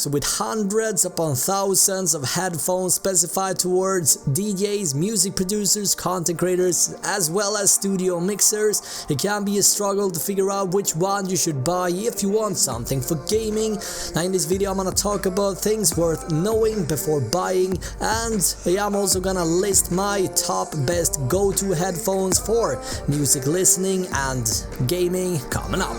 So with hundreds upon thousands of headphones specified towards DJs, music producers, content creators, as well as studio mixers, it can be a struggle to figure out which one you should buy if you want something for gaming. Now in this video I'm gonna talk about things worth knowing before buying, and I'm also gonna list my top best go-to headphones for music listening and gaming coming up.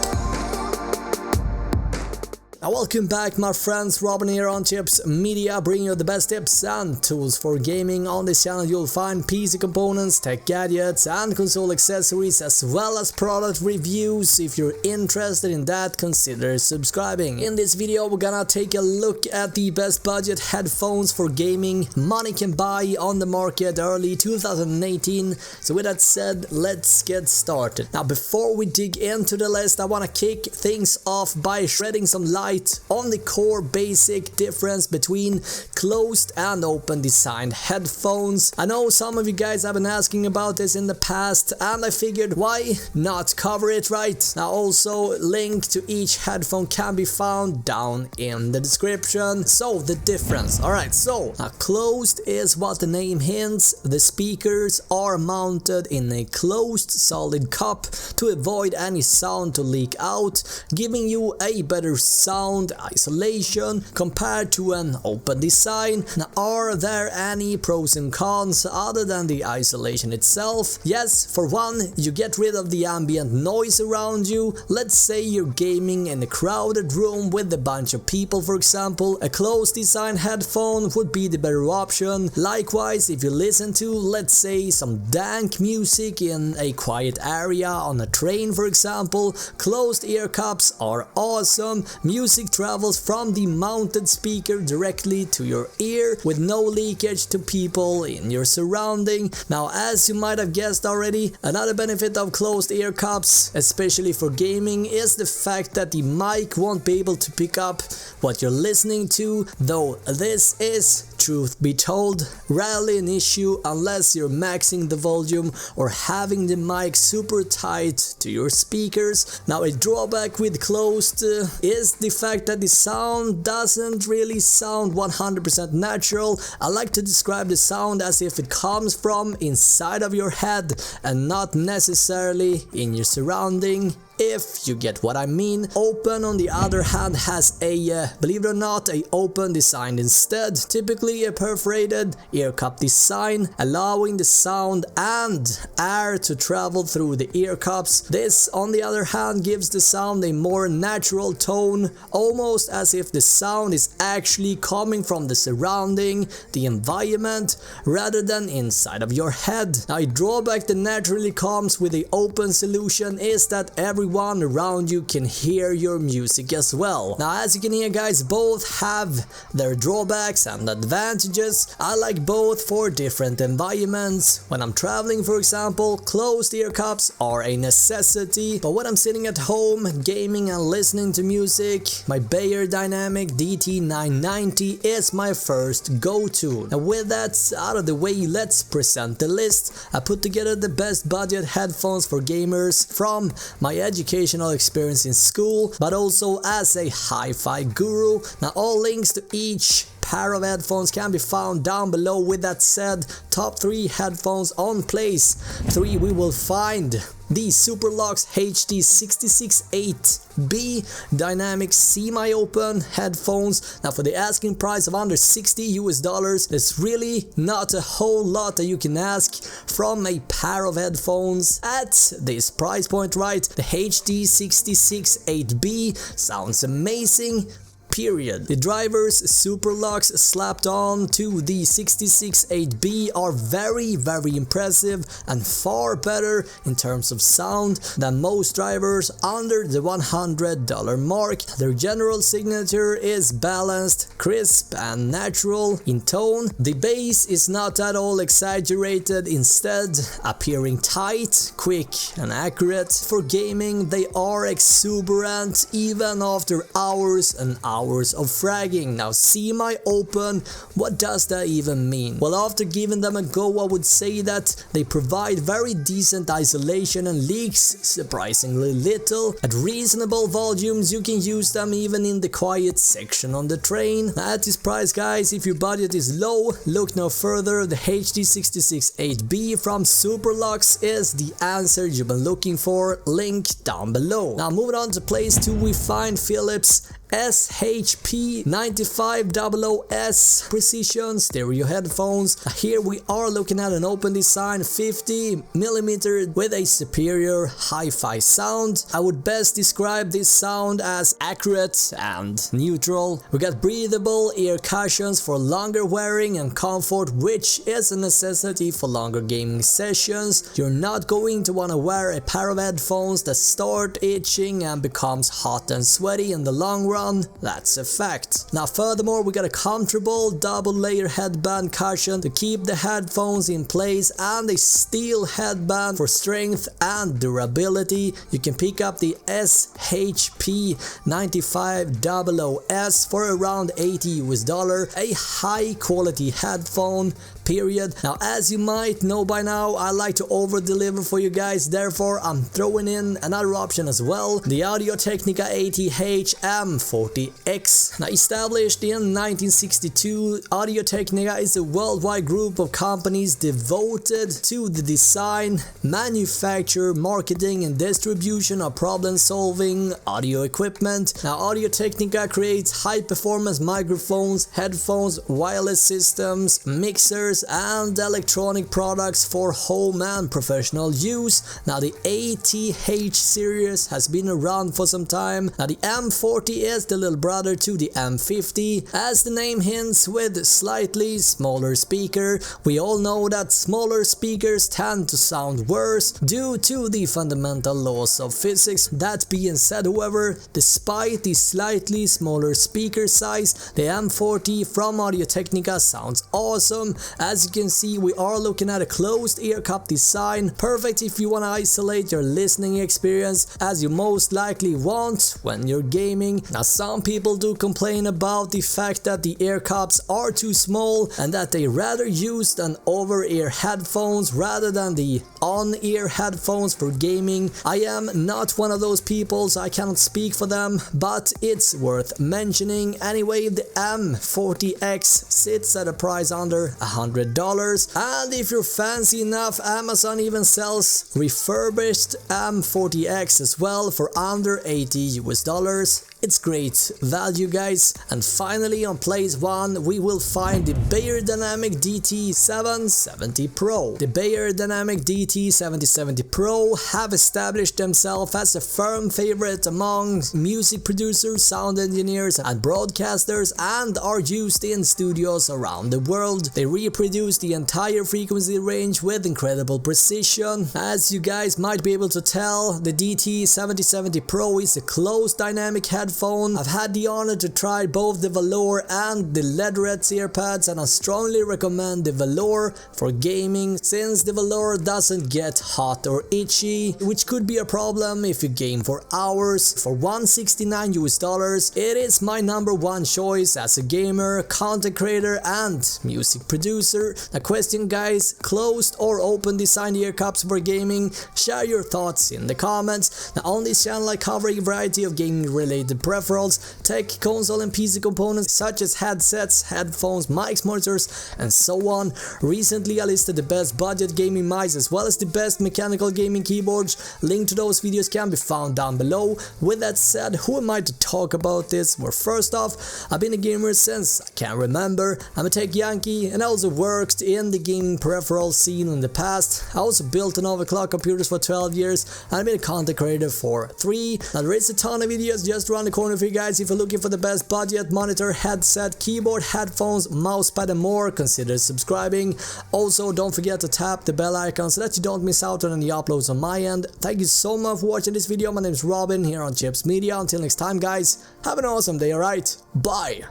Now welcome back my friends, Robin here on Chips Media, bringing you the best tips and tools for gaming. On this channel you'll find PC components, tech gadgets and console accessories, as well as product reviews. If you're interested in that, consider subscribing. In this video we're gonna take a look at the best budget headphones for gaming money can buy on the market early 2018. So with that said, let's get started. Now before we dig into the list, I wanna kick things off by shedding some light on the core basic difference between closed and open designed headphones. I know some of you guys have been asking about this in the past, and I figured why not cover it, right? Now also link to each headphone can be found down in the description. So the difference, alright, so now closed is what the name hints. The speakers are mounted in a closed solid cup to avoid any sound to leak out, giving you a better sound isolation compared to an open design. Now, are there any pros and cons other than the isolation itself? Yes, for one, you get rid of the ambient noise around you. Let's say you're gaming in a crowded room with a bunch of people, for example. A closed design headphone would be the better option. Likewise, if you listen to, let's say, some dank music in a quiet area on a train, for example, closed ear cups are awesome. Music travels from the mounted speaker directly to your ear with no leakage to people in your surrounding. Now, as you might have guessed already, another benefit of closed ear cups, especially for gaming, is the fact that the mic won't be able to pick up what you're listening to, though this is, truth be told, rarely an issue unless you're maxing the volume or having the mic super tight to your speakers. Now a drawback with closed is the fact that the sound doesn't really sound 100% natural. I like to describe the sound as if it comes from inside of your head and not necessarily in your surrounding, if you get what I mean. Open, on the other hand, has a, believe it or not, a open design instead, typically a perforated ear cup design, allowing the sound and air to travel through the ear cups. This, on the other hand, gives the sound a more natural tone, almost as if the sound is actually coming from the surrounding, the environment, rather than inside of your head. Now, a drawback that naturally comes with the open solution is that everyone around you can hear your music as well. Now, as you can hear guys, both have their drawbacks and advantages. I like both for different environments. When I'm traveling, for example, closed ear cups are a necessity, but when I'm sitting at home gaming and listening to music, my Beyerdynamic DT 990 is my first go-to. Now with that out of the way, let's present the list. I put together the best budget headphones for gamers from my educational experience in school, but also as a hi-fi guru. Now all links to each pair of headphones can be found down below. With that said, top 3 headphones on place 3, we will find the Superlux HD66-8B dynamic semi-open headphones. Now for the asking price of under $60 US, there's really not a whole lot that you can ask from a pair of headphones at this price point, right? The HD66-8B sounds amazing, period. The drivers Superlux slapped on to the 66-8B are very impressive and far better in terms of sound than most drivers under the $100 mark. Their general signature is balanced, crisp and natural in tone. The bass is not at all exaggerated, instead appearing tight, quick and accurate. For gaming they are exuberant even after hours and hours hours of fragging. Now semi-open, what does that even mean? Well, after giving them a go, I would say that they provide very decent isolation and leaks surprisingly little. At reasonable volumes you can use them even in the quiet section on the train. At this price guys, if your budget is low, look no further. The HD66-8B from Superlux is the answer you've been looking for, link down below. Now moving on to place 2, we find Philips SHP9500S precision stereo headphones. Here we are looking at an open design 50mm with a superior hi-fi sound. I would best describe this sound as accurate and neutral. We got breathable ear cushions for longer wearing and comfort, which is a necessity for longer gaming sessions. You're not going to want to wear a pair of headphones that start itching and becomes hot and sweaty in the long run. That's a fact. Now furthermore, we got a comfortable double layer headband cushion to keep the headphones in place and a steel headband for strength and durability. You can pick up the SHP9500S for around $80, a high quality headphone, period. Now as you might know by now, I like to over deliver for you guys, therefore I'm throwing in another option as well, the Audio-Technica ATH-M40x. Now established in 1962, Audio-Technica is a worldwide group of companies devoted to the design, manufacture, marketing and distribution of problem-solving audio equipment. Now Audio-Technica creates high-performance microphones, headphones, wireless systems, mixers and electronic products for home and professional use. Now the ATH series has been around for some time. Now the M40 is the little brother to the M50, as the name hints, with slightly smaller speaker. We all know that smaller speakers tend to sound worse due to the fundamental laws of physics. That being said, however, despite the slightly smaller speaker size, the M40 from Audio-Technica sounds awesome. As you can see, we are looking at a closed ear cup design, perfect if you want to isolate your listening experience, as you most likely want when you're gaming. Now some people do complain about the fact that the ear cups are too small and that they rather use an over-ear headphones rather than the on-ear headphones for gaming. I am not one of those people, so I cannot speak for them, but it's worth mentioning. Anyway, the M40X sits at a price under $100, and if you're fancy enough, Amazon even sells refurbished M40X as well for under $80. It's great value guys. And finally on place 1 we will find the Beyerdynamic DT 770 Pro. The Beyerdynamic DT 770 Pro have established themselves as a firm favorite among music producers, sound engineers and broadcasters, and are used in studios around the world. They reproduce the entire frequency range with incredible precision. As you guys might be able to tell, the DT 770 Pro is a closed dynamic headphone. I've had the honor to try both the velour and the leatherettes earpads, and I strongly recommend the velour for gaming, since the velour doesn't get hot or itchy, which could be a problem if you game for hours. For $169, it is my #1 choice as a gamer, content creator and music producer. The question guys, closed or open design ear cups for gaming? Share your thoughts in the comments. Now on this channel I cover a variety of gaming related peripherals, tech, console and PC components such as headsets, headphones, mics, monitors and so on. Recently I listed the best budget gaming mics as well as the best mechanical gaming keyboards. Link to those videos can be found down below. With that said, who am I to talk about this? Well, first off, I've been a gamer since I can remember. I'm a tech yankee and I also worked in the gaming peripheral scene in the past. I also built and overclocked computers for 12 years and I've been a content creator for 3. Now there is a ton of videos just around the corner for you guys if you're looking for the best budget monitor, headset, keyboard, headphones, mousepad and more. Consider subscribing. Also don't forget to tap the bell icon so that you don't miss out on any uploads on my end. Thank you so much for watching this video. My name is Robin here on Chips Media. Until next time guys, have an awesome day, alright? Bye!